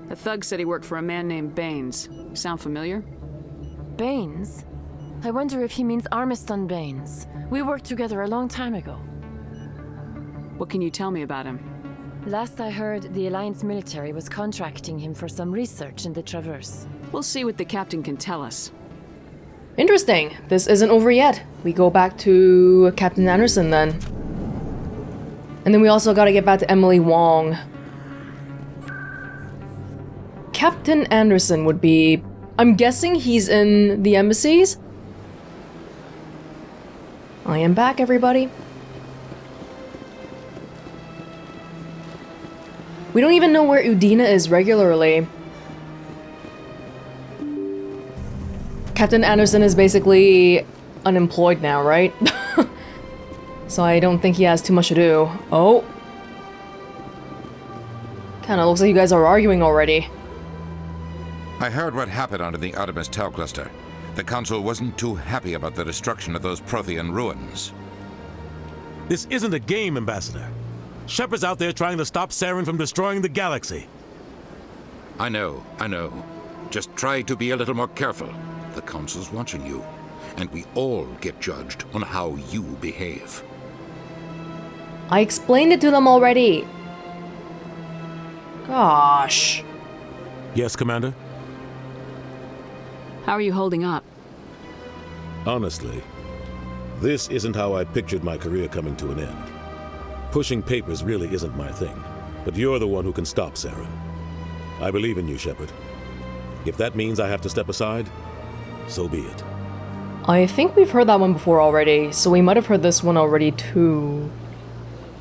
The thug said he worked for a man named Baines. Sound familiar? Baines? I wonder if he means Armiston Baines. We worked together a long time ago. What can you tell me about him? Last I heard, the Alliance military was contracting him for some research in the Traverse. We'll see what the captain can tell us. Interesting. This isn't over yet. We go back to Captain Anderson then. And then we also gotta get back to Emily Wong. Captain Anderson would be... I'm guessing he's in the embassies? I am back, everybody. We don't even know where Udina is regularly. Captain Anderson is basically unemployed now, right? So I don't think he has too much to do. Oh. Kinda looks like you guys are arguing already. I heard what happened under the Artemis Tau cluster. The Council wasn't too happy about the destruction of those Prothean ruins. This isn't a game, Ambassador. Shepard's out there trying to stop Saren from destroying the galaxy. I know. Just try to be a little more careful. The Council's watching you, and we all get judged on how you behave. I explained it to them already. Gosh. Yes, Commander? How are you holding up? Honestly, this isn't how I pictured my career coming to an end. Pushing papers really isn't my thing, but you're the one who can stop Saren. I believe in you, Shepard. If that means I have to step aside, so be it. I think we've heard that one before already, so we might have heard this one already too.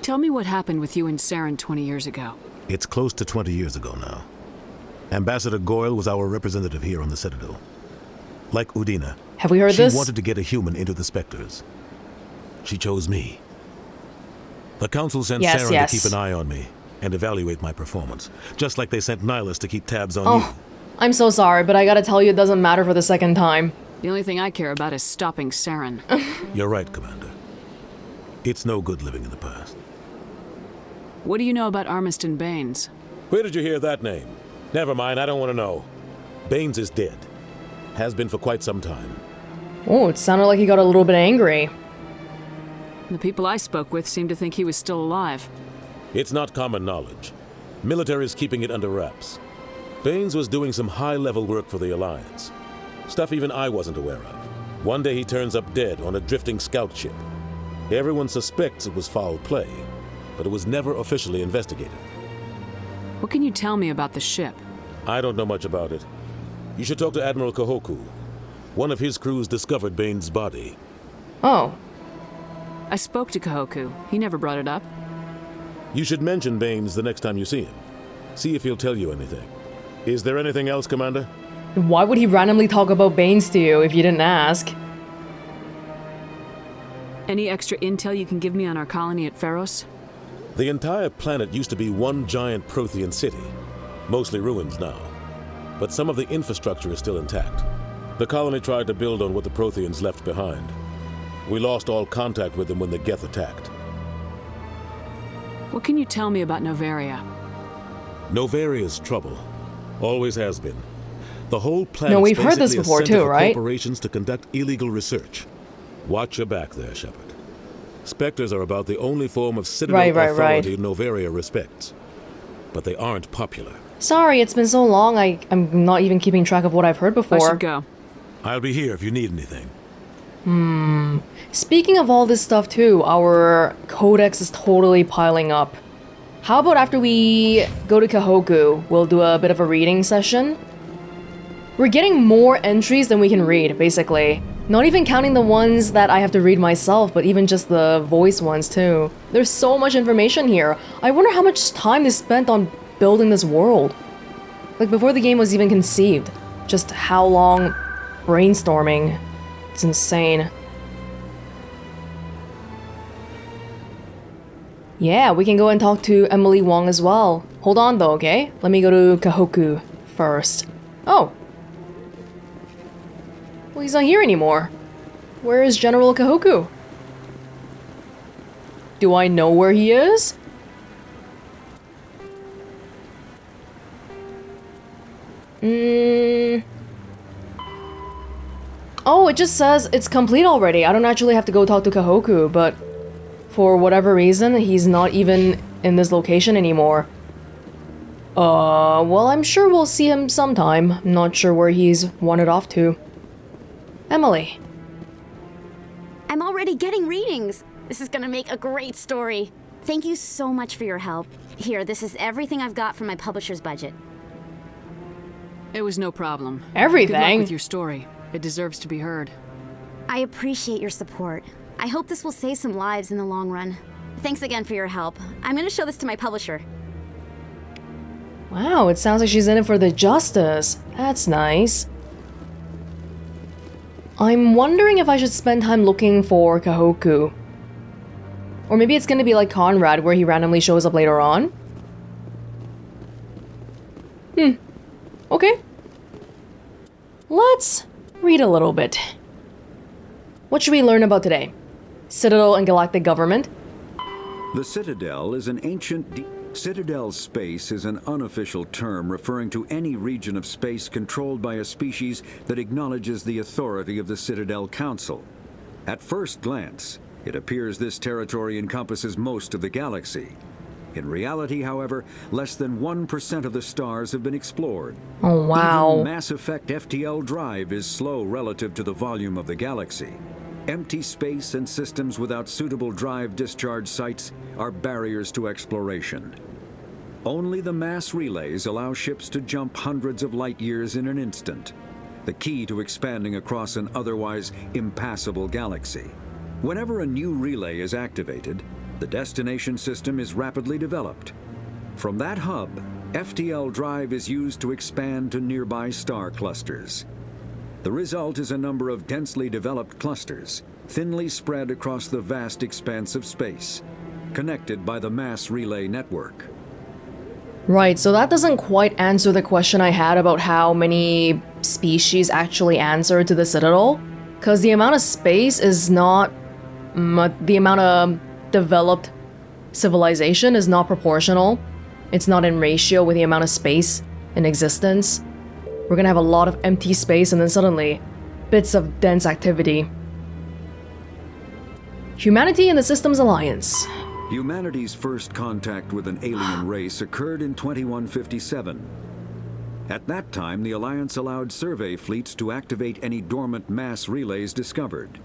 Tell me what happened with you and Saren 20 years ago. It's close to 20 years ago now. Ambassador Goyle was our representative here on the Citadel. Like Udina, Have we heard this? she wanted to get a human into the Spectres. She chose me. The Council sent Saren to keep an eye on me and evaluate my performance, just like they sent Nihilus to keep tabs on you. I'm so sorry, but I gotta tell you it doesn't matter for the second time. The only thing I care about is stopping Saren. You're right, Commander. It's no good living in the past. What do you know about Armiston Baines? Where did you hear that name? Never mind, I don't want to know. Baines is dead. Has been for quite some time. Oh, it sounded like he got a little bit angry. The people I spoke with seemed to think he was still alive. It's not common knowledge. Military's keeping it under wraps. Baines was doing some high-level work for the Alliance. Stuff even I wasn't aware of. One day he turns up dead on a drifting scout ship. Everyone suspects it was foul play, but it was never officially investigated. What can you tell me about the ship? I don't know much about it. You should talk to Admiral Kahoku. One of his crews discovered Baines' body. Oh. I spoke to Kahoku. He never brought it up. You should mention Baines the next time you see him. See if he'll tell you anything. Is there anything else, Commander? Why would he randomly talk about Baines to you if you didn't ask? Any extra intel you can give me on our colony at Pharos? The entire planet used to be one giant Prothean city. Mostly ruins now. But some of the infrastructure is still intact. The colony tried to build on what the Protheans left behind. We lost all contact with them when the Geth attacked. What can you tell me about Novaria? Novaria's trouble. Always has been. The whole planet. No, we've heard this before too, right? Corporations to conduct illegal research. Watch your back there, Shepard. Spectres are about the only form of Citadel authority Novaria respects. But they aren't popular. Sorry, it's been so long, I'm not even keeping track of what I've heard before. I should go. I'll be here if you need anything. Speaking of all this stuff too, our Codex is totally piling up. How about after we go to Kahoku, we'll do a bit of a reading session? We're getting more entries than we can read, basically. Not even counting the ones that I have to read myself, but even just the voice ones too. There's so much information here. I wonder how much time they spent on building this world. Like before the game was even conceived. Just how long brainstorming. It's insane. Yeah, we can go and talk to Emily Wong as well. Hold on though, okay? Let me go to Kahoku first. Oh. Well, he's not here anymore. Where is General Kahoku? Do I know where he is? Oh, it just says it's complete already. I don't actually have to go talk to Kahoku, but for whatever reason, he's not even in this location anymore. Well, I'm sure we'll see him sometime. I'm not sure where he's wandered off to. Emily. I'm already getting readings. This is gonna make a great story. Thank you so much for your help. Here, this is everything I've got from my publisher's budget. It was no problem. Everything? Good luck with your story. It deserves to be heard. I appreciate your support. I hope this will save some lives in the long run. Thanks again for your help. I'm gonna show this to my publisher. Wow, it sounds like she's in it for the justice. That's nice. I'm wondering if I should spend time looking for Kahoku. Or maybe it's gonna be like Conrad, where he randomly shows up later on. Okay. Let's read a little bit. What should we learn about today? Citadel and galactic government? The Citadel is an ancient... Citadel space is an unofficial term referring to any region of space controlled by a species that acknowledges the authority of the Citadel Council. At first glance, it appears this territory encompasses most of the galaxy. In reality, however, less than 1% of the stars have been explored. Oh, wow. Even Mass Effect FTL drive is slow relative to the volume of the galaxy. Empty space and systems without suitable drive discharge sites are barriers to exploration. Only the mass relays allow ships to jump hundreds of light years in an instant, the key to expanding across an otherwise impassable galaxy. Whenever a new relay is activated, the destination system is rapidly developed. From that hub, FTL drive is used to expand to nearby star clusters. The result is a number of densely developed clusters, thinly spread across the vast expanse of space, connected by the mass relay network. Right, so that doesn't quite answer the question I had about how many species actually answer to the Citadel. Because the amount of space is not... the amount of developed civilization is not proportional. It's not in ratio with the amount of space in existence. We're gonna have a lot of empty space and then suddenly, bits of dense activity. Humanity and the Systems Alliance. Humanity's first contact with an alien race occurred in 2157. At that time, the Alliance allowed survey fleets to activate any dormant mass relays discovered,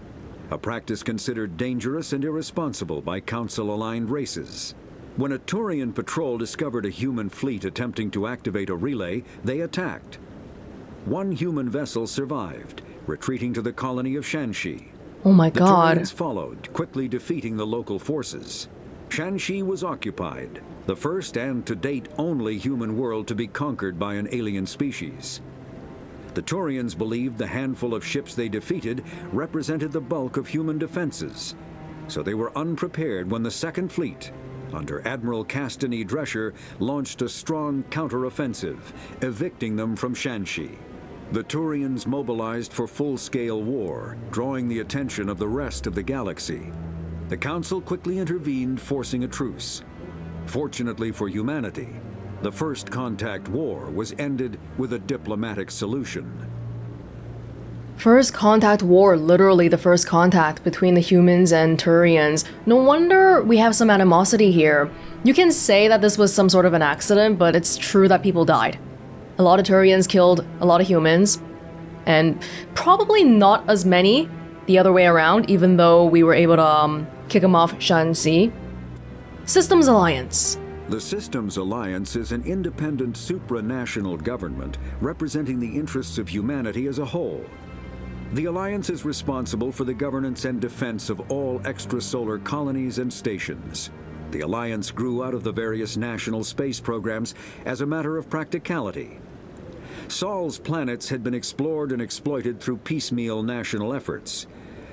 a practice considered dangerous and irresponsible by Council-aligned races. When a Turian patrol discovered a human fleet attempting to activate a relay, they attacked. One human vessel survived, retreating to the colony of Shanxi. Oh my The god. Turians followed, quickly defeating the local forces. Shanxi was occupied, the first and to date only human world to be conquered by an alien species. The Turians believed the handful of ships they defeated represented the bulk of human defenses, so they were unprepared when the Second Fleet, under Admiral Castany Drescher, launched a strong counteroffensive, evicting them from Shanxi. The Turians mobilized for full-scale war, drawing the attention of the rest of the galaxy. The Council quickly intervened, forcing a truce. Fortunately for humanity, the First Contact War was ended with a diplomatic solution. First Contact War, literally the first contact between the humans and Turians. No wonder we have some animosity here. You can say that this was some sort of an accident, but it's true that people died. A lot of Turians killed a lot of humans, and probably not as many the other way around, even though we were able to kick them off Shanxi. Systems Alliance. The Systems Alliance is an independent supranational government representing the interests of humanity as a whole. The Alliance is responsible for the governance and defense of all extrasolar colonies and stations. The Alliance grew out of the various national space programs as a matter of practicality. Sol's planets had been explored and exploited through piecemeal national efforts.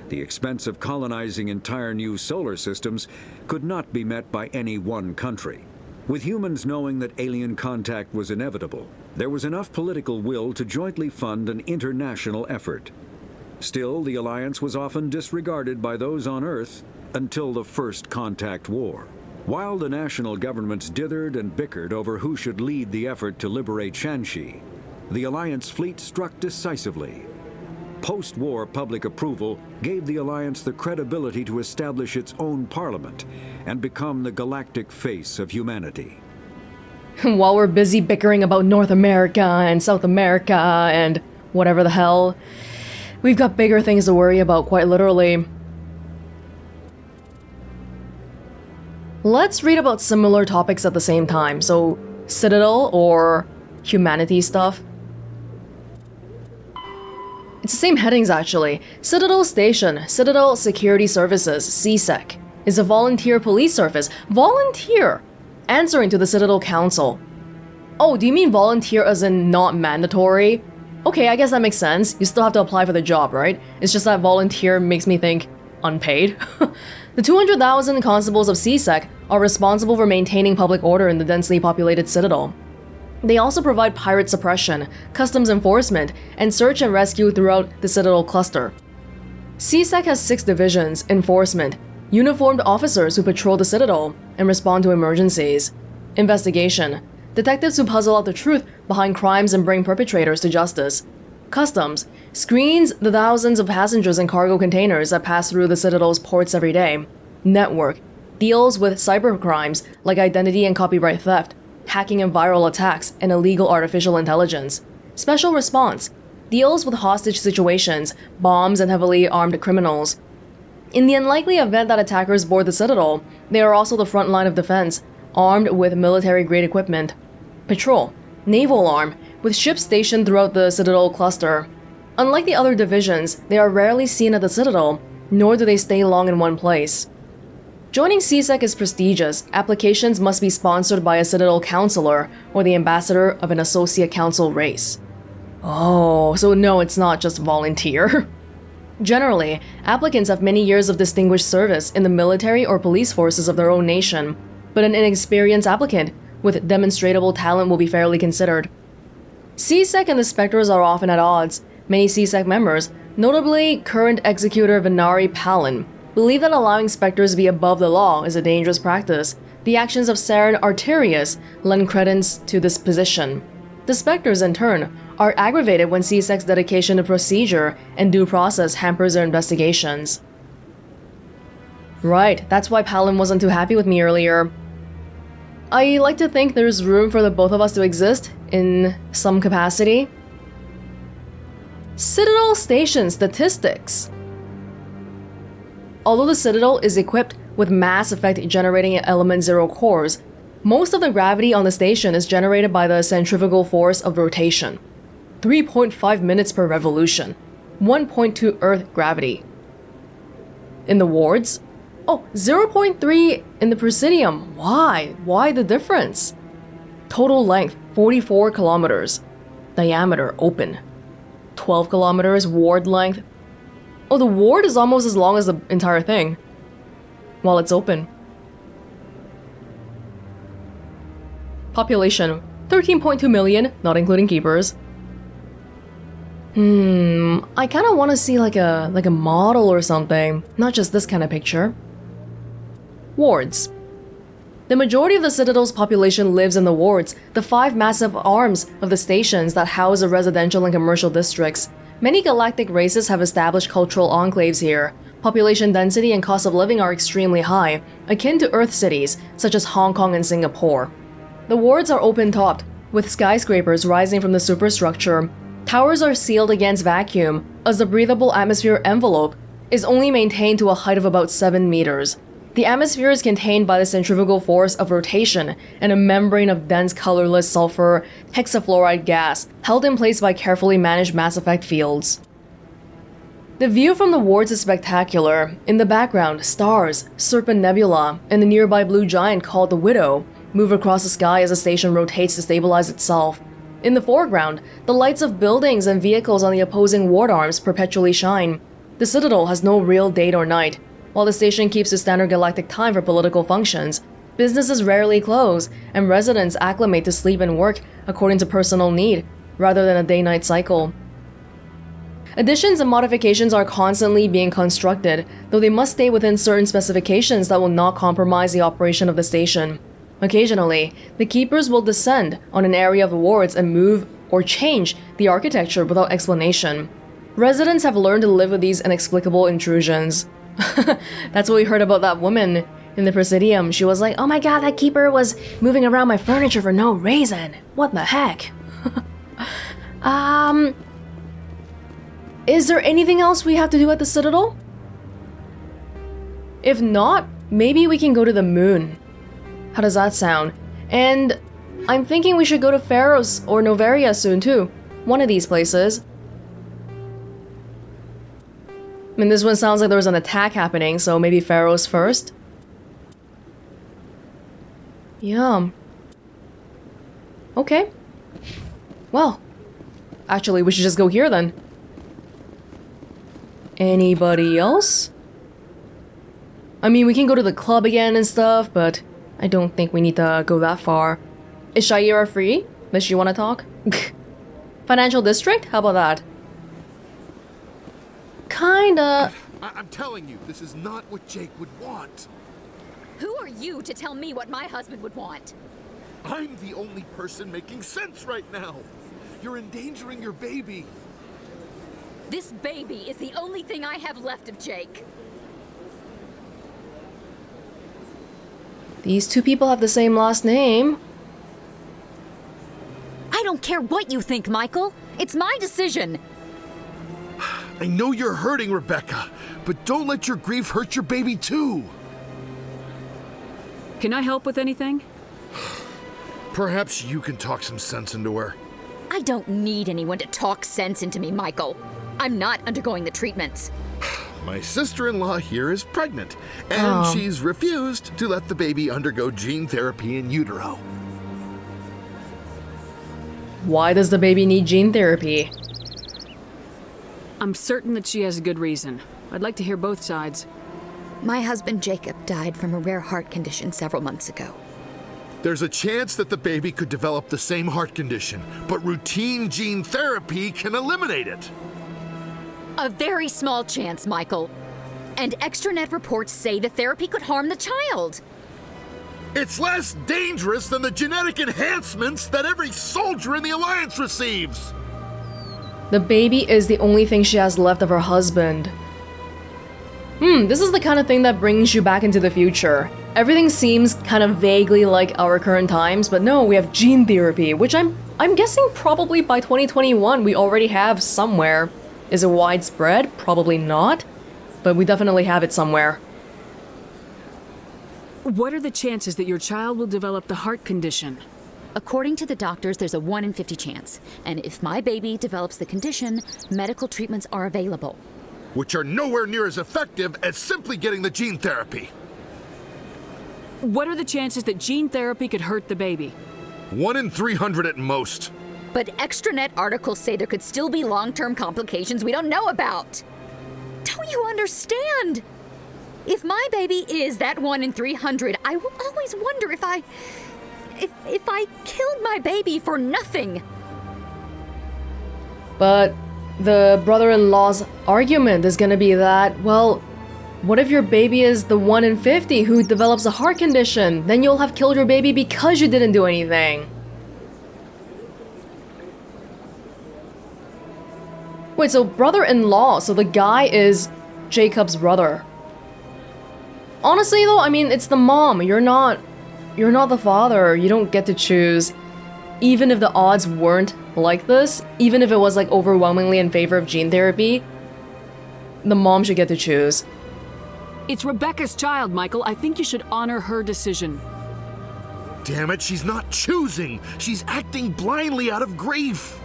The expense of colonizing entire new solar systems could not be met by any one country. With humans knowing that alien contact was inevitable, there was enough political will to jointly fund an international effort. Still, the Alliance was often disregarded by those on Earth until the First Contact War. While the national governments dithered and bickered over who should lead the effort to liberate Shanxi, the Alliance fleet struck decisively. Post-war public approval gave the Alliance the credibility to establish its own parliament and become the galactic face of humanity. While we're busy bickering about North America and South America and whatever the hell, we've got bigger things to worry about, quite literally. Let's read about similar topics at the same time. So, Citadel or humanity stuff. It's the same headings actually. Citadel Station, Citadel Security Services, CSEC, is a volunteer police service. Volunteer! Answering to the Citadel Council. Oh, do you mean volunteer as in not mandatory? Okay, I guess that makes sense. You still have to apply for the job, right? It's just that volunteer makes me think unpaid. The 200,000 constables of CSEC are responsible for maintaining public order in the densely populated Citadel. They also provide pirate suppression, customs enforcement, and search and rescue throughout the Citadel cluster. CSEC has 6 divisions: enforcement, uniformed officers who patrol the Citadel and respond to emergencies; investigation, detectives who puzzle out the truth behind crimes and bring perpetrators to justice; customs, screens the thousands of passengers and cargo containers that pass through the Citadel's ports every day; network, deals with cybercrimes like identity and copyright theft, hacking and viral attacks, and illegal artificial intelligence; special response, deals with hostage situations, bombs, and heavily armed criminals. In the unlikely event that attackers board the Citadel, they are also the front line of defense, armed with military-grade equipment. Patrol, naval arm, with ships stationed throughout the Citadel cluster. Unlike the other divisions, they are rarely seen at the Citadel, nor do they stay long in one place. Joining CSEC is prestigious. Applications must be sponsored by a Citadel counselor or the ambassador of an associate council race. Oh, so no, it's not just volunteer. Generally, applicants have many years of distinguished service in the military or police forces of their own nation, but an inexperienced applicant with demonstrable talent will be fairly considered. CSEC and the Spectres are often at odds. Many CSEC members, notably current executor Venari Palin, believe that allowing Spectres to be above the law is a dangerous practice. The actions of Saren Arterius lend credence to this position. The Spectres, in turn, are aggravated when CSEC's dedication to procedure and due process hampers their investigations. Right, that's why Palin wasn't too happy with me earlier. I like to think there's room for the both of us to exist in some capacity. Citadel Station statistics. Although the Citadel is equipped with Mass Effect generating element 0 cores, most of the gravity on the station is generated by the centrifugal force of rotation. 3.5 minutes per revolution, 1.2 Earth gravity. In the wards? Oh, 0.3 in the Presidium. Why? Why the difference? Total length, 44 kilometers. Diameter, open. 12 kilometers, ward length. Oh, the ward is almost as long as the entire thing, while it's open. Population, 13.2 million, not including keepers. I kind of want to see like a model or something, not just this kind of picture. Wards. The majority of the Citadel's population lives in the wards, the 5 massive arms of the stations that house the residential and commercial districts. Many galactic races have established cultural enclaves here. Population density and cost of living are extremely high, akin to Earth cities such as Hong Kong and Singapore. The wards are open-topped, with skyscrapers rising from the superstructure. Towers are sealed against vacuum, as the breathable atmosphere envelope is only maintained to a height of about 7 meters. The atmosphere is contained by the centrifugal force of rotation and a membrane of dense colorless sulfur hexafluoride gas, held in place by carefully managed Mass Effect fields. The view from the wards is spectacular. In the background, stars, Serpent Nebula, and the nearby blue giant called the Widow move across the sky as the station rotates to stabilize itself. In the foreground, the lights of buildings and vehicles on the opposing ward arms perpetually shine. The Citadel has no real day or night. While the station keeps the standard galactic time for political functions, businesses rarely close, and residents acclimate to sleep and work according to personal need, rather than a day-night cycle. Additions and modifications are constantly being constructed, though they must stay within certain specifications that will not compromise the operation of the station. Occasionally, the keepers will descend on an area of the wards and move or change the architecture without explanation. Residents have learned to live with these inexplicable intrusions. That's what we heard about that woman in the Presidium. She was like, oh my god, that keeper was moving around my furniture for no reason. What the heck? Is there anything else we have to do at the Citadel? If not, maybe we can go to the moon. How does that sound? And I'm thinking we should go to Pharos or Noveria soon too. One of these places. I mean, this one sounds like there was an attack happening, so maybe Pharos first. Yeah. Okay. Well, actually, we should just go here then. Anybody else? I mean, we can go to the club again and stuff, but I don't think we need to go that far. Is Shaira free? Does she want to talk? Financial district? How about that? Kinda. I'm telling you, this is not what Jake would want. Who are you to tell me what my husband would want? I'm the only person making sense right now. You're endangering your baby. This baby is the only thing I have left of Jake. These two people have the same last name. I don't care what you think, Michael. It's my decision. I know you're hurting, Rebecca, but don't let your grief hurt your baby too. Can I help with anything? Perhaps you can talk some sense into her. I don't need anyone to talk sense into me, Michael. I'm not undergoing the treatments. My sister-in-law here is pregnant, and she's refused to let the baby undergo gene therapy in utero. Why does the baby need gene therapy? I'm certain that she has a good reason. I'd like to hear both sides. My husband Jacob died from a rare heart condition several months ago. There's a chance that the baby could develop the same heart condition, but routine gene therapy can eliminate it. A very small chance, Michael. And extranet reports say the therapy could harm the child. It's less dangerous than the genetic enhancements that every soldier in the Alliance receives. The baby is the only thing she has left of her husband. This is the kind of thing that brings you back into the future. Everything seems kind of vaguely like our current times, but no, we have gene therapy, which I'm guessing probably by 2021 we already have somewhere. Is it widespread? Probably not, but we definitely have it somewhere. What are the chances that your child will develop the heart condition? According to the doctors, there's a 1 in 50 chance. And if my baby develops the condition, medical treatments are available. Which are nowhere near as effective as simply getting the gene therapy. What are the chances that gene therapy could hurt the baby? 1 in 300 at most. But extranet articles say there could still be long-term complications we don't know about. Don't you understand? If my baby is that 1 in 300, I will always wonder if I killed my baby for nothing. But the brother-in-law's argument is gonna be that, well, what if your baby is the 1 in 50 who develops a heart condition? Then you'll have killed your baby because you didn't do anything. Wait, so brother-in-law, so the guy is Jacob's brother. Honestly though, I mean, it's the mom. You're not the father. You don't get to choose. Even if the odds weren't like this, even if it was like overwhelmingly in favor of gene therapy, the mom should get to choose. It's Rebecca's child, Michael. I think you should honor her decision. Damn it, she's not choosing. She's acting blindly out of grief.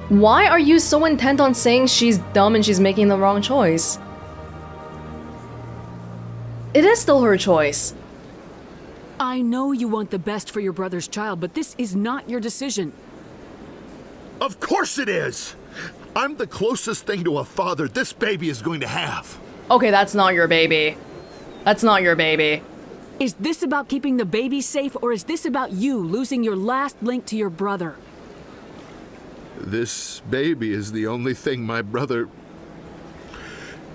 Why are you so intent on saying she's dumb and she's making the wrong choice? It is still her choice. I know you want the best for your brother's child, but this is not your decision. Of course it is. I'm the closest thing to a father this baby is going to have. Okay, that's not your baby. That's not your baby. Is this about keeping the baby safe, or is this about you losing your last link to your brother? This baby is the only thing my brother...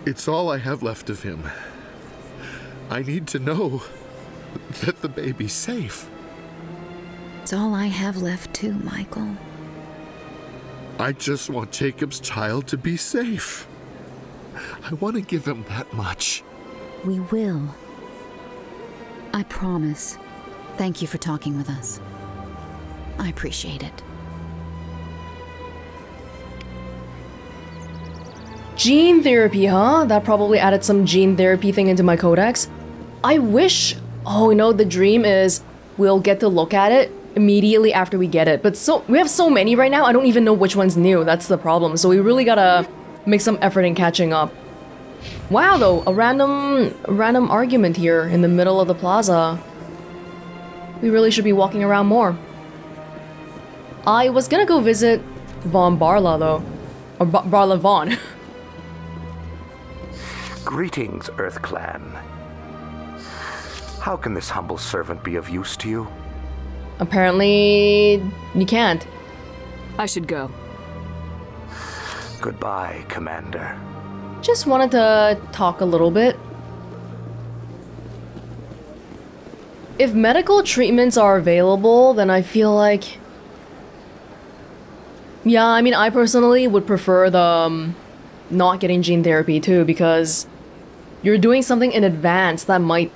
It's all I have left of him. I need to know that the baby's safe. It's all I have left too, Michael. I just want Jacob's child to be safe. I want to give him that much. We will. I promise. Thank you for talking with us. I appreciate it. Gene therapy, huh? That probably added some gene therapy thing into my codex. I wish... Oh, you know, the dream is we'll get to look at it immediately after we get it. But we have so many right now, I don't even know which one's new. That's the problem. So we really gotta make some effort in catching up. Wow, though, a random argument here in the middle of the plaza. We really should be walking around more. I was gonna go visit Von Barla, though. Or Barla Von. Greetings, Earth Clan. How can this humble servant be of use to you? Apparently, you can't. I should go. Goodbye, Commander. Just wanted to talk a little bit. If medical treatments are available, then I feel like... Yeah, I mean, I personally would prefer the not getting gene therapy too, because you're doing something in advance that might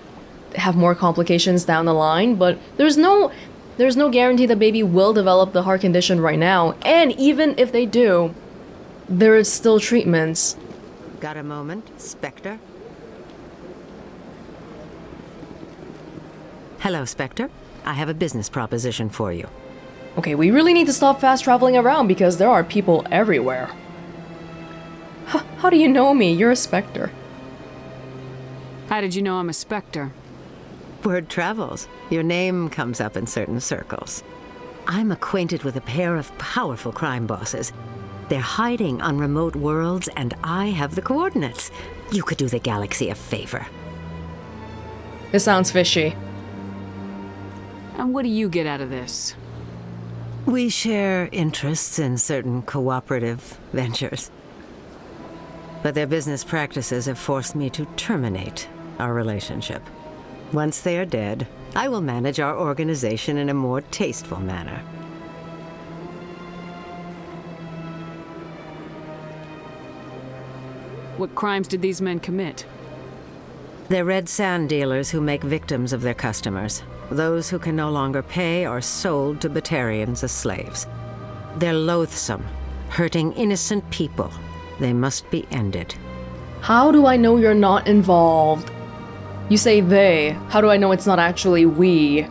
have more complications down the line, but there's no guarantee the baby will develop the heart condition right now, and even if they do, there is still treatments. Got a moment, Spectre? Hello, Spectre. I have a business proposition for you. Okay, we really need to stop fast traveling around because there are people everywhere. How do you know me? You're a Spectre. How did you know I'm a Spectre? Word travels. Your name comes up in certain circles. I'm acquainted with a pair of powerful crime bosses. They're hiding on remote worlds, and I have the coordinates. You could do the galaxy a favor. This sounds fishy. And what do you get out of this? We share interests in certain cooperative ventures. But their business practices have forced me to terminate our relationship. Once they are dead, I will manage our organization in a more tasteful manner. What crimes did these men commit? They're red sand dealers who make victims of their customers. Those who can no longer pay are sold to Batarians as slaves. They're loathsome, hurting innocent people. They must be ended. How do I know you're not involved? You say they. How do I know it's not actually we?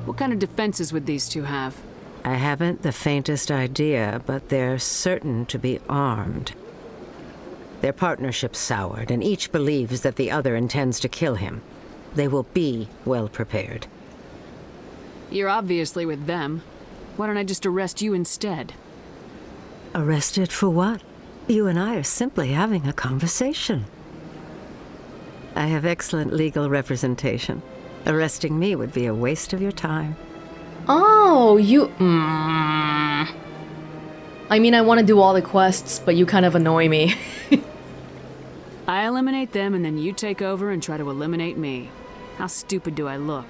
What kind of defenses would these two have? I haven't the faintest idea, but they're certain to be armed. Their partnership's soured, and each believes that the other intends to kill him. They will be well prepared. You're obviously with them. Why don't I just arrest you instead? Arrested for what? You and I are simply having a conversation. I have excellent legal representation. Arresting me would be a waste of your time. Oh, you... I mean, I want to do all the quests, but you kind of annoy me. I eliminate them and then you take over and try to eliminate me. How stupid do I look?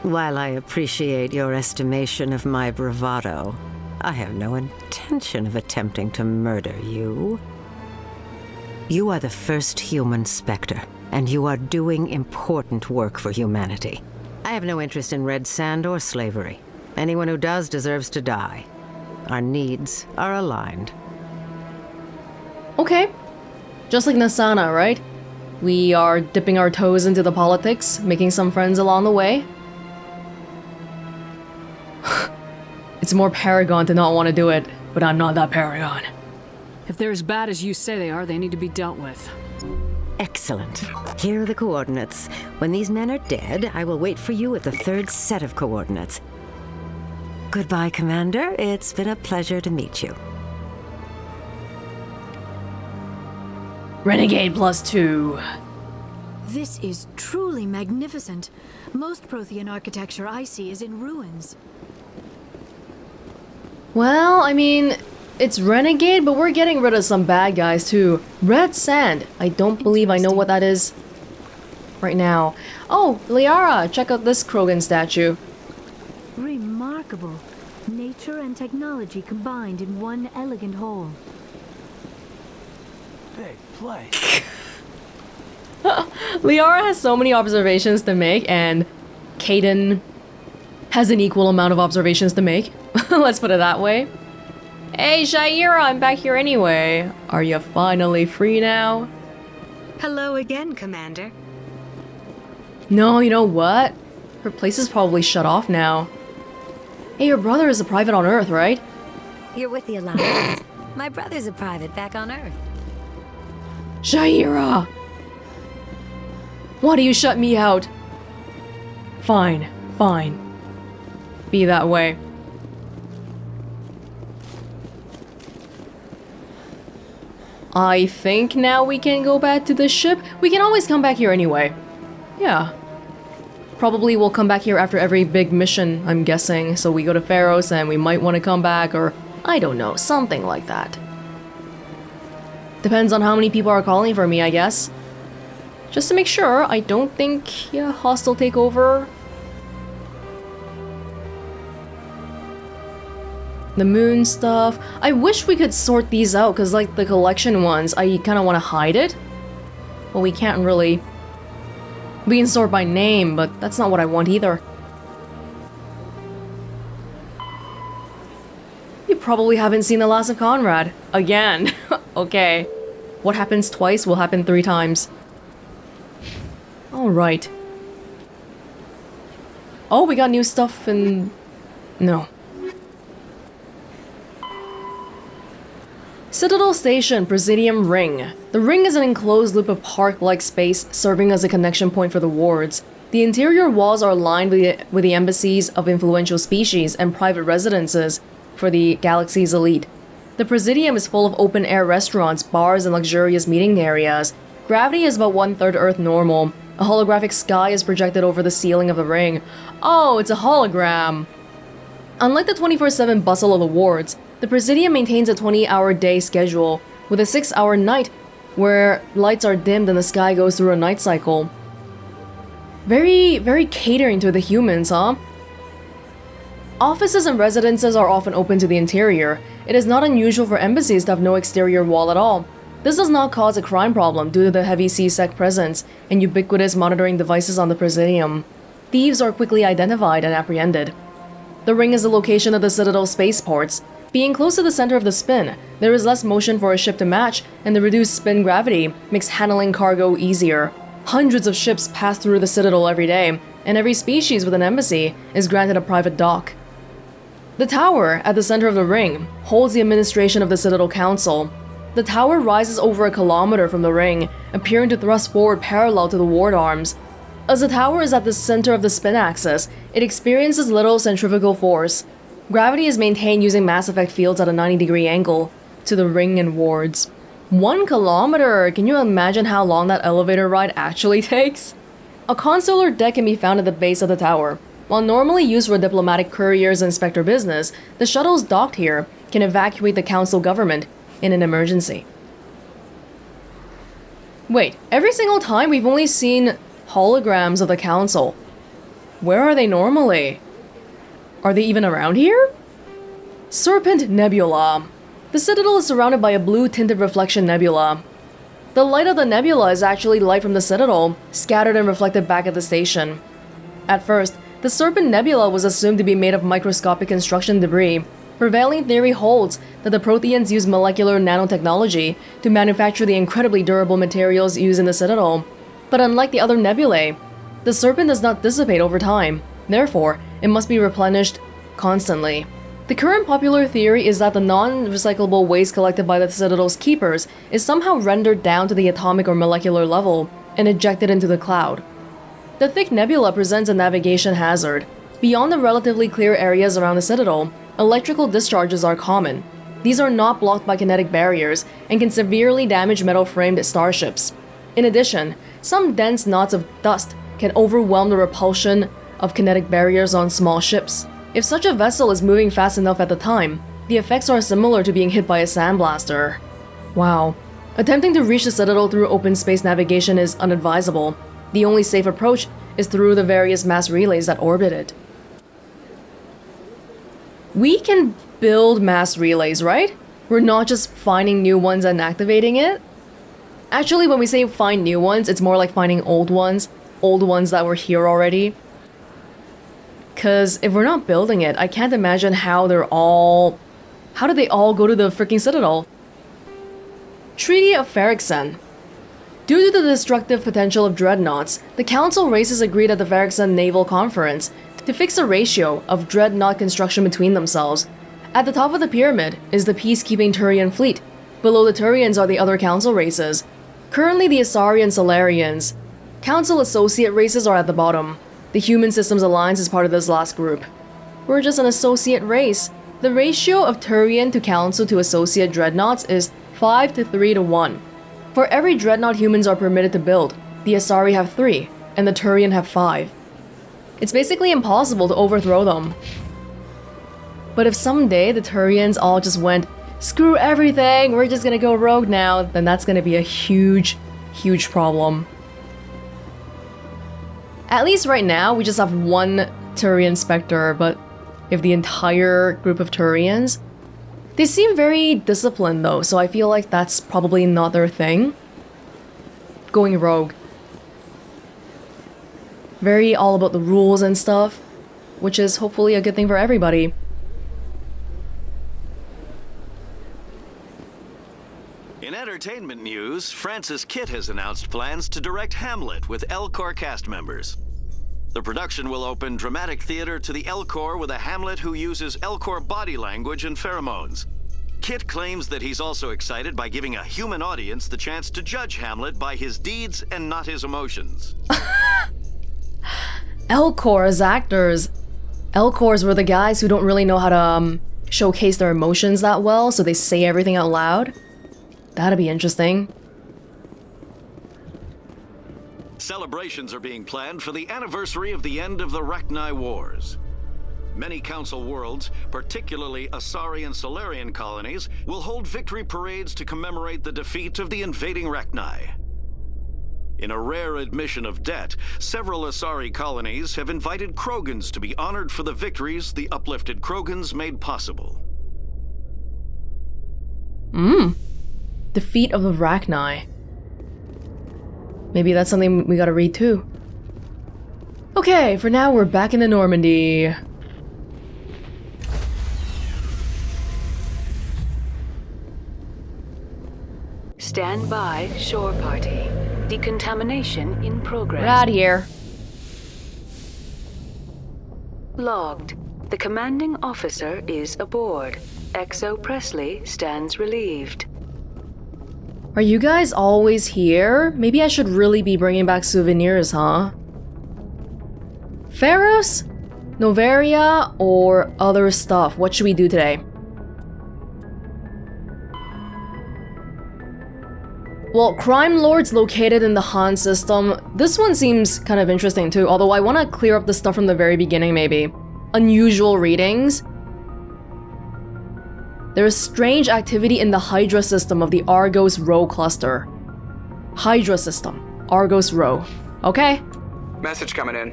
While I appreciate your estimation of my bravado, I have no intention of attempting to murder you. You are the first human Spectre, and you are doing important work for humanity. I have no interest in red sand or slavery. Anyone who does deserves to die. Our needs are aligned. Okay. Just like Nasana, right? We are dipping our toes into the politics, making some friends along the way. It's more Paragon to not want to do it, but I'm not that Paragon. If they're as bad as you say they are, they need to be dealt with. Excellent. Here are the coordinates. When these men are dead, I will wait for you at the third set of coordinates. Goodbye, Commander. It's been a pleasure to meet you. Renegade +2. This is truly magnificent. Most Prothean architecture I see is in ruins. Well, I mean, it's Renegade, but we're getting rid of some bad guys too. Red Sand. I don't believe I know what that is right now. Oh, Liara, check out this Krogan statue. Remarkable. Nature culture and technology combined in one elegant whole. Big play. Liara has so many observations to make, and Kaden has an equal amount of observations to make. Let's put it that way. Hey, Shaira, I'm back here anyway. Are you finally free now? Hello again, Commander. No, you know what? Her place is probably shut off now. Hey, your brother is a private on Earth, right? You're with the Alliance. My brother's a private back on Earth. Shaira! Why do you shut me out? Fine, fine. Be that way. I think now we can go back to the ship. We can always come back here anyway. Yeah. Probably we'll come back here after every big mission, I'm guessing. So we go to Pharos and we might want to come back, or I don't know, something like that. Depends on how many people are calling for me, I guess. Just to make sure, I don't think, yeah, hostile takeover. The moon stuff. I wish we could sort these out, because like the collection ones, I kind of want to hide it. Well, we can't really. We can sort by name, but that's not what I want either. You probably haven't seen The Last of Conrad. Again. Okay. What happens twice will happen 3 times. Alright. Oh, we got new stuff in... No. Citadel Station, Presidium Ring. The ring is an enclosed loop of park-like space serving as a connection point for the wards. The interior walls are lined with the embassies of influential species and private residences for the galaxy's elite. The Presidium is full of open-air restaurants, bars, and luxurious meeting areas. Gravity is about 1/3 Earth normal. A holographic sky is projected over the ceiling of the ring. Oh, it's a hologram! Unlike the 24/7 bustle of the wards, the Presidium maintains a 20-hour day schedule, with a 6-hour night where lights are dimmed and the sky goes through a night cycle. Very catering to the humans, huh? Offices and residences are often open to the interior. It is not unusual for embassies to have no exterior wall at all. This does not cause a crime problem due to the heavy C-Sec presence and ubiquitous monitoring devices on the Presidium. Thieves are quickly identified and apprehended. The ring is the location of the Citadel spaceports. Being close to the center of the spin, there is less motion for a ship to match, and the reduced spin gravity makes handling cargo easier. Hundreds of ships pass through the Citadel every day, and every species with an embassy is granted a private dock. The tower, at the center of the ring, holds the administration of the Citadel Council. The tower rises over a kilometer from the ring, appearing to thrust forward parallel to the ward arms. As the tower is at the center of the spin axis, it experiences little centrifugal force. Gravity is maintained using Mass Effect fields at a 90-degree angle to the ring and wards. 1 kilometer! Can you imagine how long that elevator ride actually takes? A consular deck can be found at the base of the tower. While normally used for diplomatic couriers and inspector business, the shuttles docked here can evacuate the council government in an emergency. Wait, every single time we've only seen holograms of the council. Where are they normally? Are they even around here? Serpent Nebula. The Citadel is surrounded by a blue-tinted reflection nebula. The light of the nebula is actually light from the Citadel, scattered and reflected back at the station. At first, the Serpent Nebula was assumed to be made of microscopic construction debris. Prevailing theory holds that the Protheans use molecular nanotechnology to manufacture the incredibly durable materials used in the Citadel. But unlike the other nebulae, the Serpent does not dissipate over time. Therefore, it must be replenished constantly. The current popular theory is that the non-recyclable waste collected by the Citadel's keepers is somehow rendered down to the atomic or molecular level and ejected into the cloud. The thick nebula presents a navigation hazard. Beyond the relatively clear areas around the Citadel, electrical discharges are common. These are not blocked by kinetic barriers and can severely damage metal-framed starships. In addition, some dense knots of dust can overwhelm the repulsion of kinetic barriers on small ships. If such a vessel is moving fast enough at the time, the effects are similar to being hit by a sandblaster. Wow. Attempting to reach the Citadel through open space navigation is unadvisable. The only safe approach is through the various mass relays that orbit it. we can build mass relays, right? We're not just finding new ones and activating it. Actually, when we say find new ones, it's more like finding old ones that were here already. Because if we're not building it, I can't imagine how do they all go to the freaking Citadel? Treaty of Ferrixen. Due to the destructive potential of dreadnoughts, the Council races agreed at the Ferrixen Naval Conference to fix a ratio of dreadnought construction between themselves. At the top of the pyramid is the peacekeeping Turian fleet. Below the Turians are the other Council races. Currently the Asari and Solarians. Council associate races are at the bottom. The Human Systems Alliance is part of this last group. We're just an associate race. The ratio of Turian to Council to associate dreadnoughts is 5 to 3 to 1. For every dreadnought humans are permitted to build, the Asari have 3, and the Turian have 5. It's basically impossible to overthrow them. But if someday the Turians all just went, screw everything, we're just gonna go rogue now, then that's gonna be a huge, huge problem. At least right now, we just have one Turian Spectre, but if the entire group of Turians... They seem very disciplined though, so I feel like that's probably not their thing. Going rogue. Very all about the rules and stuff, which is hopefully a good thing for everybody. In entertainment news, Francis Kitt has announced plans to direct Hamlet with L-Corps cast members. The production will open dramatic theater to the L-Corps with a Hamlet who uses L-Corps body language and pheromones. Kitt claims that he's also excited by giving a human audience the chance to judge Hamlet by his deeds and not his emotions. L-Corps as actors. L-Corps were the guys who don't really know how to showcase their emotions that well, so they say everything out loud. That'd be interesting. Celebrations are being planned for the anniversary of the end of the Rachni Wars. Many Council worlds, particularly Asari and Solarian colonies, will hold victory parades to commemorate the defeat of the invading Rachni. In a rare admission of debt, several Asari colonies have invited Krogans to be honored for the victories the uplifted Krogans made possible. Defeat of the Rachni. Maybe that's something we gotta read too. Okay, for now we're back in the Normandy. Stand by, shore party. Decontamination in progress. We're out here. Logged. The commanding officer is aboard. XO Presley stands relieved. Are you guys always here? Maybe I should really be bringing back souvenirs, huh? Pharos? Novaria? Or other stuff? What should we do today? Well, crime lords located in the Han system. This one seems kind of interesting too, although I want to clear up the stuff from the very beginning maybe. Unusual readings. There is strange activity in the Hydra system of the Argos Rho cluster. Hydra system. Argos Rho. Okay? Message coming in.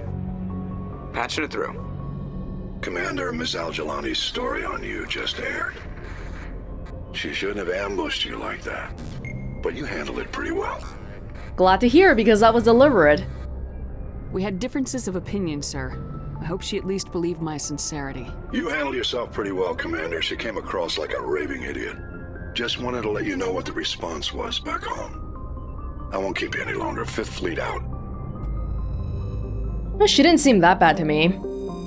Patching it through. Commander, Ms. Al-Jalani's story on you just aired. She shouldn't have ambushed you like that, but you handled it pretty well. Glad to hear, because that was deliberate. We had differences of opinion, sir. I hope she at least believed my sincerity. You handled yourself pretty well, Commander. She came across like a raving idiot. Just wanted to let you know what the response was back home. I won't keep you any longer. Fifth Fleet out. Well, she didn't seem that bad to me,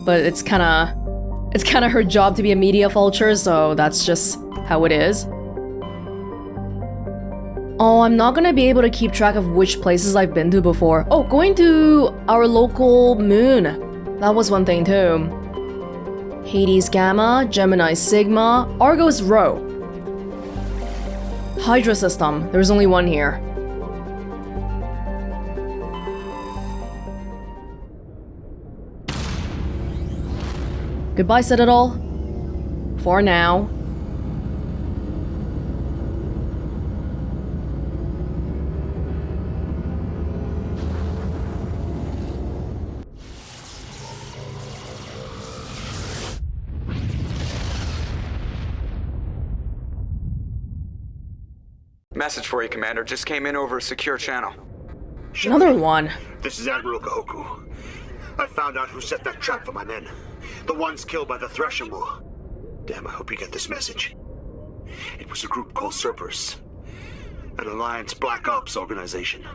but it's kinda her job to be a media vulture, so that's just how it is. Oh, I'm not gonna be able to keep track of which places I've been to before. Oh, going to our local moon. That was one thing too. Hades Gamma, Gemini Sigma, Argos Rho. Hydra system. There's only one here. Goodbye, Citadel. For now. Message for you, Commander. Just came in over a secure channel. Another one. This is Admiral Kahoku. I found out who set that trap for my men. The ones killed by the Thresher Moor. Damn, I hope you get this message. It was a group called Cerberus. An Alliance Black Ops organization.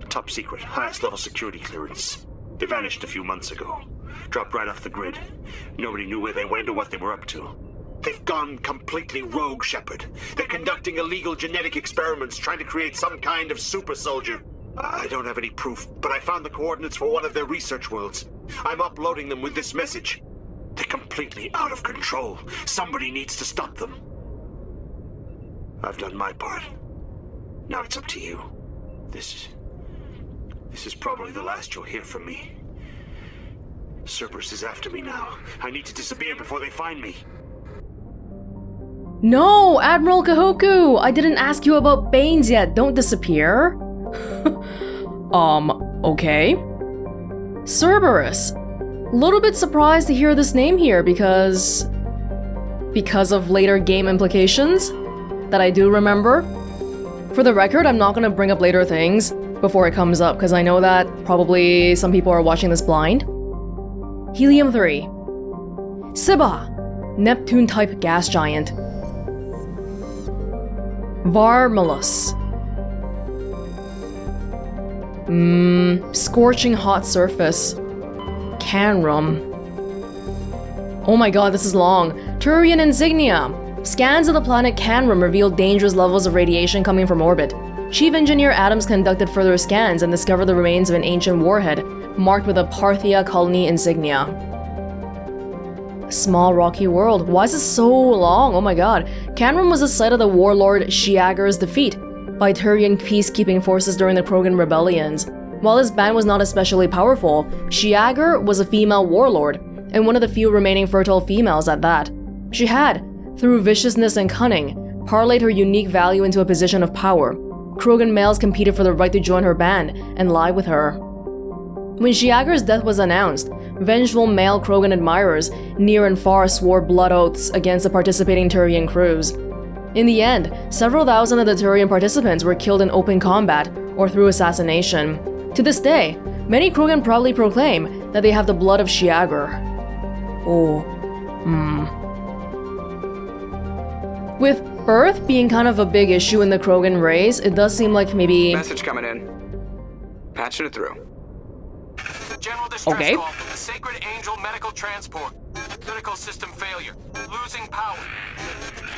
Top secret, highest level security clearance. They vanished a few months ago. Dropped right off the grid. Nobody knew where they went or what they were up to. They've gone completely rogue, Shepard. They're conducting illegal genetic experiments, trying to create some kind of super soldier. I don't have any proof, but I found the coordinates for one of their research worlds. I'm uploading them with this message. They're completely out of control. Somebody needs to stop them. I've done my part. Now it's up to you. This is probably the last you'll hear from me. Cerberus is after me now. I need to disappear before they find me. No, Admiral Kahoku! I didn't ask you about Banes yet. Don't disappear. Okay. Cerberus. Little bit surprised to hear this name here because of later game implications that I do remember. For the record, I'm not gonna bring up later things before it comes up because I know that probably some people are watching this blind. Helium-3. Siba, Neptune-type gas giant. Varmalus. Scorching hot surface. Canrum. Oh my god, this is long. Turian insignia. Scans of the planet Canrum revealed dangerous levels of radiation coming from orbit. Chief Engineer Adams conducted further scans and discovered the remains of an ancient warhead, marked with a Parthia colony insignia. Small rocky world. Why is this so long? Oh my god. Canrum was the site of the warlord Shiager's defeat by Turian peacekeeping forces during the Krogan rebellions. While this band was not especially powerful, Shiager was a female warlord, and one of the few remaining fertile females at that. She had, through viciousness and cunning, parlayed her unique value into a position of power. Krogan males competed for the right to join her band and lie with her. When Shiager's death was announced, vengeful male Krogan admirers near and far swore blood oaths against the participating Turian crews. In the end, several thousand of the Turian participants were killed in open combat or through assassination. To this day, many Krogan proudly proclaim that they have the blood of Shiager. With birth being kind of a big issue in the Krogan race, it does seem like maybe... Message coming in. Patching it through. General distress call from the Sacred Angel Medical Transport. Critical system failure. Losing power.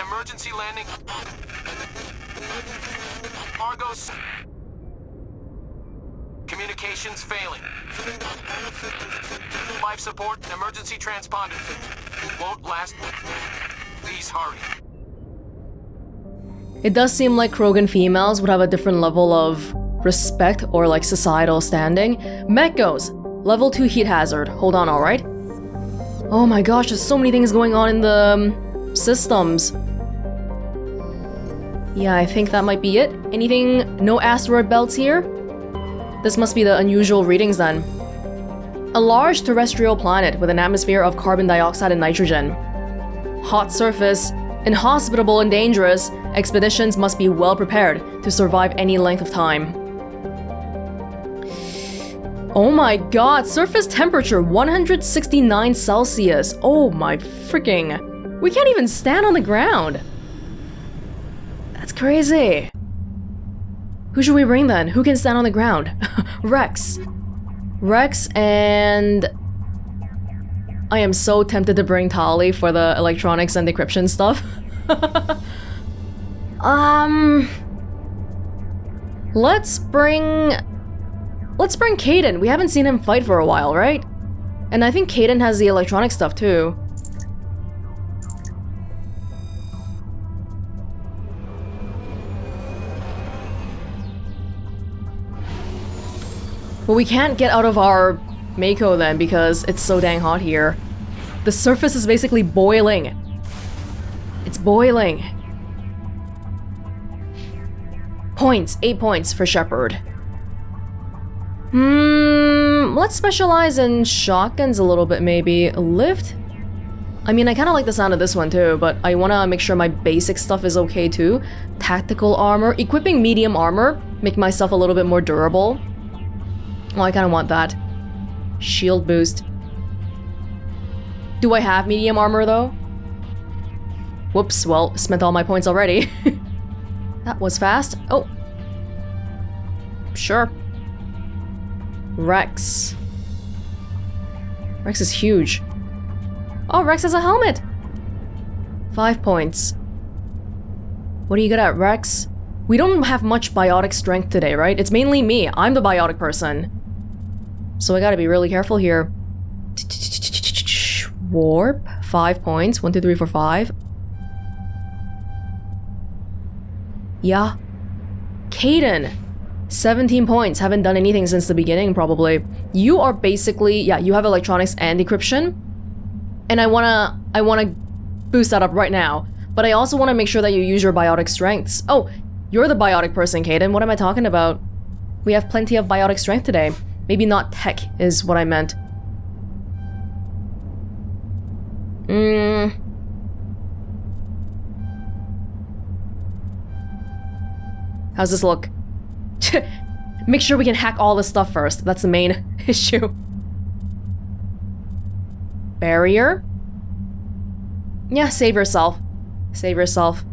Emergency landing. Argos. Communications failing. Life support and emergency transponder. Won't last. Please hurry. It does seem like Krogan females would have a different level of respect or like societal standing. Metgos, level 2 heat hazard. Hold on, alright? Oh my gosh, there's so many things going on in the systems. Yeah, I think that might be it. Anything, no asteroid belts here? This must be the unusual readings then. A large terrestrial planet with an atmosphere of carbon dioxide and nitrogen. Hot surface, inhospitable and dangerous, expeditions must be well prepared to survive any length of time. Oh my god, surface temperature 169 Celsius. Oh my freaking... We can't even stand on the ground. That's crazy. Who should we bring then? Who can stand on the ground? Rex. Rex and... I am so tempted to bring Tali for the electronics and decryption stuff. Let's bring Caden. We haven't seen him fight for a while, right? And I think Caden has the electronic stuff too. But we can't get out of our Mako then because it's so dang hot here. The surface is basically boiling. It's boiling. Points. 8 points for Shepard. Let's specialize in shotguns a little bit maybe. Lift? I mean, I kind of like the sound of this one too, but I want to make sure my basic stuff is okay too. Tactical armor. Equipping medium armor. Make myself a little bit more durable. Oh, I kind of want that. Shield boost. Do I have medium armor though? Whoops, well, spent all my points already. That was fast. Oh. Sure. Rex. Rex is huge. Oh, Rex has a helmet! 5 points. What do you get at, Rex? We don't have much biotic strength today, right? It's mainly me. I'm the biotic person. So I gotta be really careful here. Warp. 5 points. 1, 2, 3, 4, 5. Yeah. Kaden. 17 points. Haven't done anything since the beginning, probably. You are basically... Yeah, you have electronics and decryption. And I wanna boost that up right now. But I also want to make sure that you use your biotic strengths. Oh, you're the biotic person, Kaden. What am I talking about? We have plenty of biotic strength today. Maybe not tech is what I meant. How's this look? Make sure we can hack all this stuff first. That's the main issue. Barrier? Yeah, save yourself. Save yourself.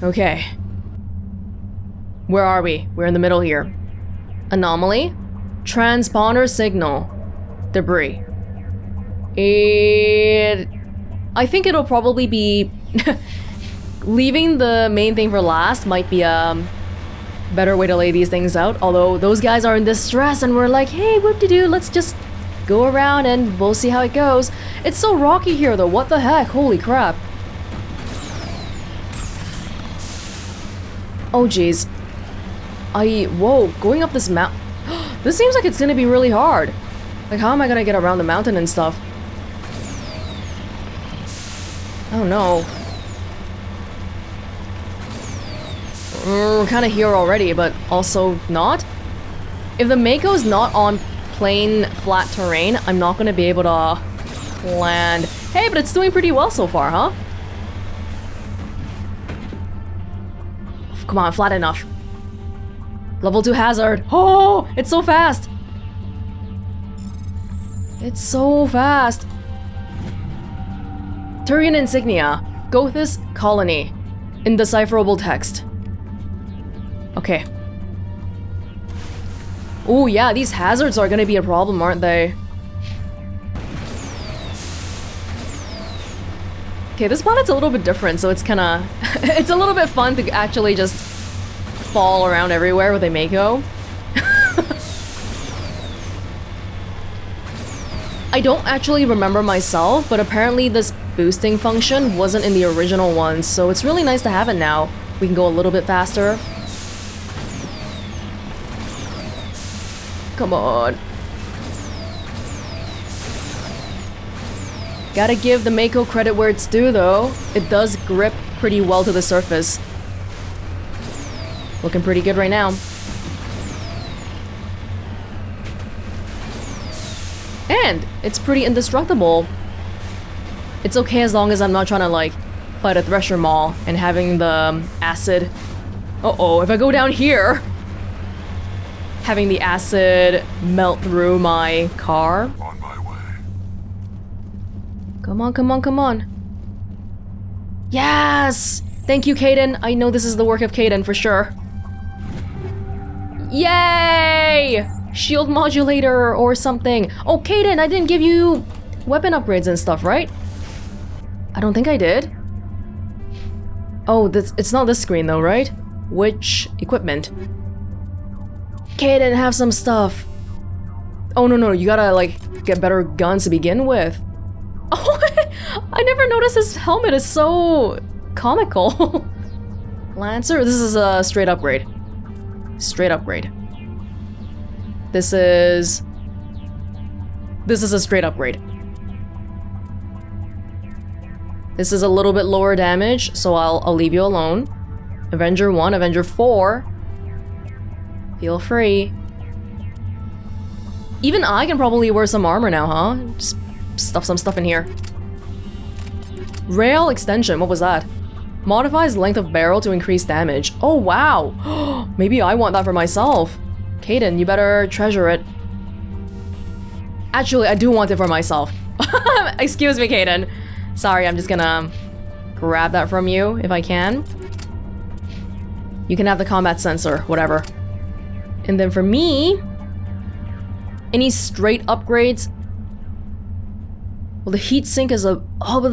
Okay. Where are we? We're in the middle here. Anomaly? Transponder signal. Debris. I think it'll probably be... Leaving the main thing for last might be a better way to lay these things out. Although those guys are in distress and we're like, hey, whoop-de-doo, let's just go around and we'll see how it goes. It's so rocky here though, what the heck? Holy crap. Oh jeez. Whoa, going up this mount. This seems like it's gonna be really hard. Like, how am I gonna get around the mountain and stuff? Oh no. We're kind of here already, but also not. If the Mako's not on plain, flat terrain, I'm not gonna be able to land. Hey, but it's doing pretty well so far, huh? Come on, flat enough. Level 2 hazard. Oh, it's so fast. It's so fast. Turian insignia. Gothis colony. Indecipherable text. Okay. Oh yeah, these hazards are gonna be a problem, aren't they? Okay, this planet's a little bit different, so it's kinda... it's a little bit fun to actually just fall around everywhere with a Mako. I don't actually remember myself, but apparently this boosting function wasn't in the original one, so it's really nice to have it now. We can go a little bit faster. Come on. Gotta give the Mako credit where it's due though. It does grip pretty well to the surface. Looking pretty good right now. And it's pretty indestructible. It's okay as long as I'm not trying to like fight a Thresher Maul and having the acid. Uh-oh, if I go down here, having the acid melt through my car. On my way. Come on, come on, come on. Yes! Thank you, Kaden. I know this is the work of Kaden for sure. Yay! Shield modulator or something. Oh, Kaden, I didn't give you weapon upgrades and stuff, right? I don't think I did. Oh, it's not this screen though, right? Which equipment? Kaden, have some stuff. Oh, no, you gotta, like, get better guns to begin with. Oh, I never noticed his helmet is so comical. Lancer? This is a straight upgrade. Straight upgrade. This is a straight upgrade. This is a little bit lower damage, so I'll leave you alone. Avenger 1, Avenger 4. Feel free. Even I can probably wear some armor now, huh? Just stuff some stuff in here. Rail extension, what was that? Modifies length of barrel to increase damage. Oh wow! Maybe I want that for myself. Kaden, you better treasure it. Actually, I do want it for myself. Excuse me, Kaden. Sorry, I'm just gonna grab that from you if I can. You can have the combat sensor, whatever. And then for me, any straight upgrades? Well, the heat sink is a... Oh, but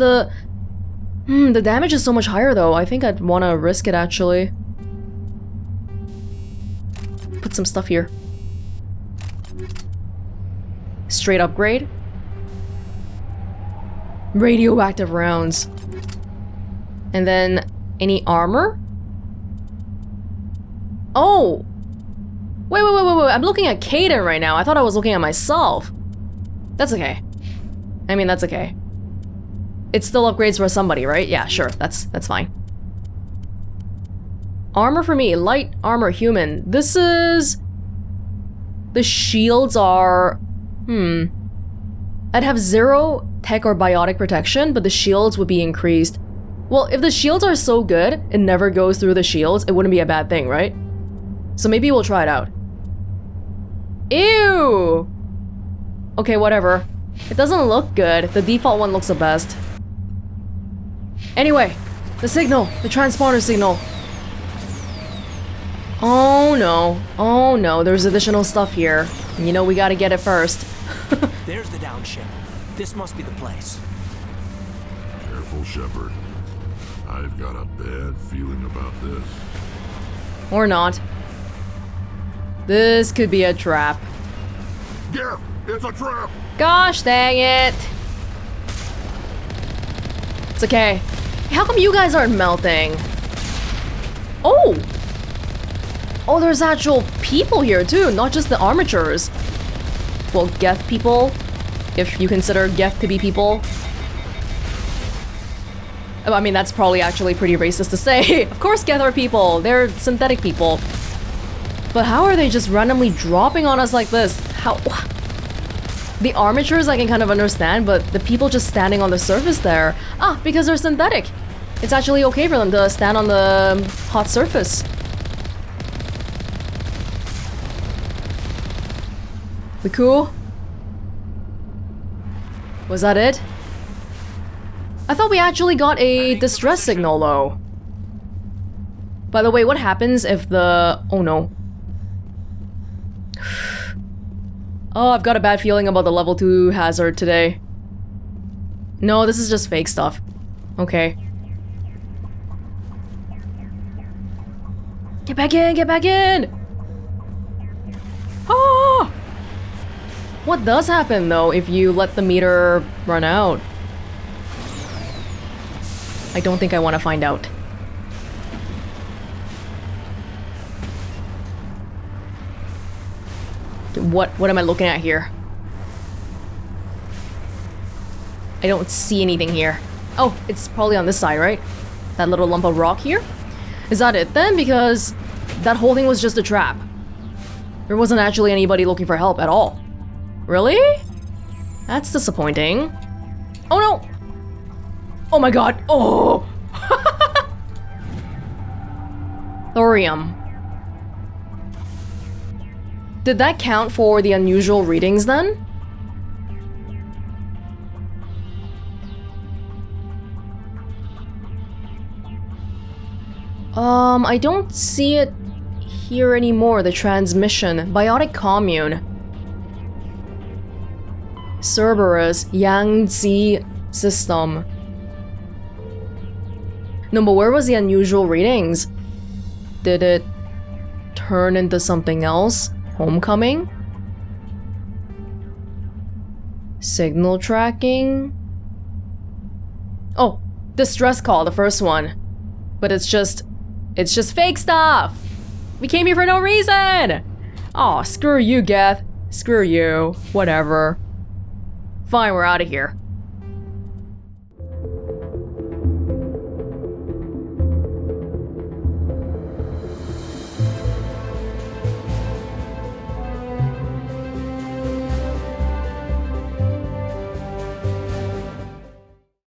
the damage is so much higher though. I think I'd want to risk it actually. Put some stuff here. Straight upgrade. Radioactive rounds. And then any armor? Oh! Wait, I'm looking at Kaden right now. I thought I was looking at myself. That's okay. I mean, that's okay. It still upgrades for somebody, right? Yeah, sure. That's fine. Armor for me. Light armor human. This is... The shields are... I'd have 0 tech or biotic protection, but the shields would be increased. Well, if the shields are so good, it never goes through the shields, it wouldn't be a bad thing, right? So maybe we'll try it out. Ew! Okay, whatever. It doesn't look good. The default one looks the best. Anyway, the signal. The transponder signal. Oh no. Oh no, there's additional stuff here. You know we gotta get it first. There's the downship. This must be the place. Careful, Shepard. I've got a bad feeling about this. Or not. This could be a trap. Geth, it's a trap! Gosh dang it! It's okay. How come you guys aren't melting? Oh! Oh, there's actual people here too, not just the armatures. Well, Geth people, if you consider Geth to be people. I mean, that's probably actually pretty racist to say. Of course Geth are people, they're synthetic people. But how are they just randomly dropping on us like this? How? The armatures I can kind of understand, but the people just standing on the surface there. Ah, because they're synthetic. It's actually okay for them to stand on the hot surface. We cool? Was that it? I thought we actually got a distress signal though. By the way, what happens if the... Oh no. Oh, I've got a bad feeling about the level 2 hazard today. No, this is just fake stuff. Okay. Get back in! Get back in! Ah! What does happen though if you let the meter run out? I don't think I want to find out. What am I looking at here? I don't see anything here. Oh, it's probably on this side, right? That little lump of rock here? Is that it then? Because that whole thing was just a trap. There wasn't actually anybody looking for help at all. Really? That's disappointing. Oh no! Oh my god! Oh! Thorium. Did that count for the unusual readings then? I don't see it here anymore, the transmission. Biotic commune. Cerberus, Yangtze system. No, but where was the unusual readings? Did it turn into something else? Homecoming? Signal tracking? Oh, distress call, the first one. But it's just fake stuff! We came here for no reason! Aw, screw you, Geth. Screw you. Whatever. Fine, we're out of here.